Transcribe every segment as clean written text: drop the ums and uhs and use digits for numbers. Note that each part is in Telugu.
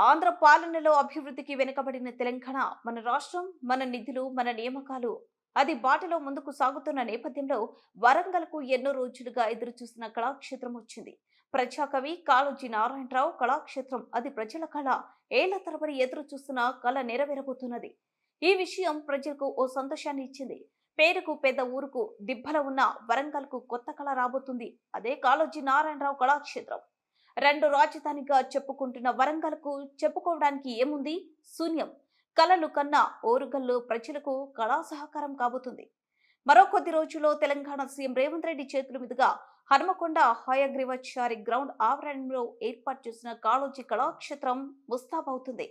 ఆంధ్ర పాలనలో అభివృద్ధికి వెనుకబడిన తెలంగాణ మన రాష్ట్రం, మన నిధులు, మన నియామకాలు అది బాటలో ముందుకు సాగుతున్న నేపథ్యంలో వరంగల్కు ఎన్నో రోజులుగా ఎదురుచూస్తున్న కళాక్షేత్రం వచ్చింది. ప్రజాకవి కాళోజీ నారాయణరావు కళాక్షేత్రం అది ప్రజల కళ. ఏళ్ల తరబడి ఎదురు చూస్తున్న కళ నెరవేరబోతున్నది. ఈ విషయం ప్రజలకు ఓ సంతోషాన్ని ఇచ్చింది. పేరుకు పెద్ద ఊరుకు దిబ్బల ఉన్న వరంగల్కు కొత్త కళ రాబోతుంది. అదే కాళోజీ నారాయణరావు కళాక్షేత్రం. రెండు రాజధానిగా చెప్పుకుంటున్న వరంగల్కు చెప్పుకోవడానికి ఏముంది? శూన్యం. కలలు కన్నా ఓరుగల్లు ప్రజలకు కళా సహకారం కాబోతుంది. మరో కొద్ది రోజుల్లో తెలంగాణ సీఎం రేవంత్ రెడ్డి చేతుల మీదుగా హనుమకొండ హయగ్రీవాచారి గ్రౌండ్ ఆవరణలో ఏర్పాటు చేసిన కాళోజీ కళాక్షేత్రం ముస్తాబవుతుంది.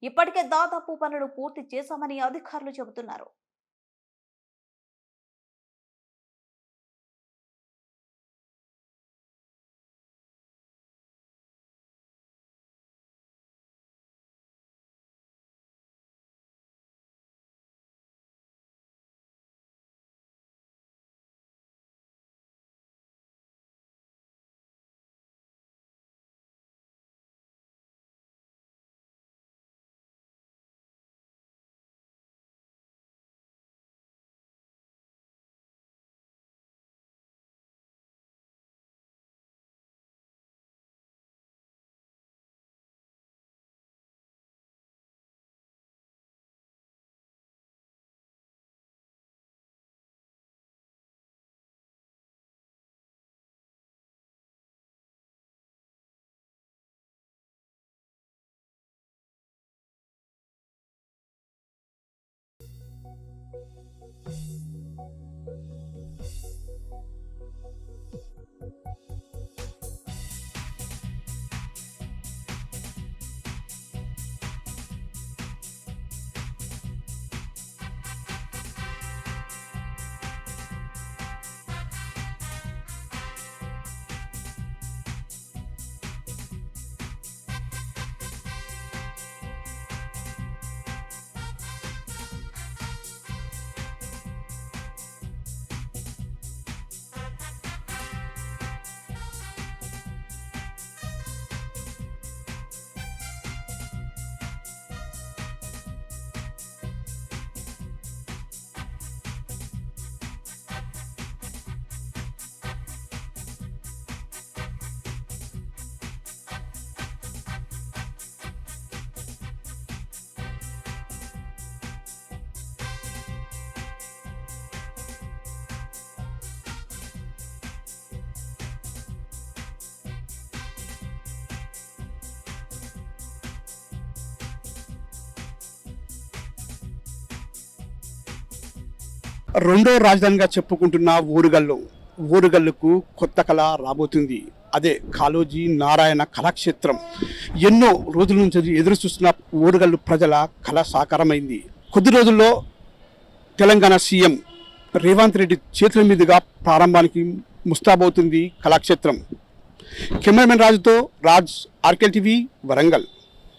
ఇప్పటికే దాదాపు పనులు పూర్తి చేశామని అధికారులు చెబుతున్నారు. రెండో రాజధానిగా చెప్పుకుంటున్న ఓరుగల్లుకు కొత్త కళ రాబోతుంది. అదే కాళోజీ నారాయణ కళాక్షేత్రం. ఎన్నో రోజుల నుంచి ఎదురు చూస్తున్న ఓరుగల్లు ప్రజల కళ సాకారమైంది. కొద్ది రోజుల్లో తెలంగాణ సీఎం రేవంత్ రెడ్డి చేతుల మీదుగా ప్రారంభానికి ముస్తాబవుతుంది కళాక్షేత్రం. కెమెరామెన్ రాజుతో రాజ్, ఆర్కెల్ టీవీ, వరంగల్.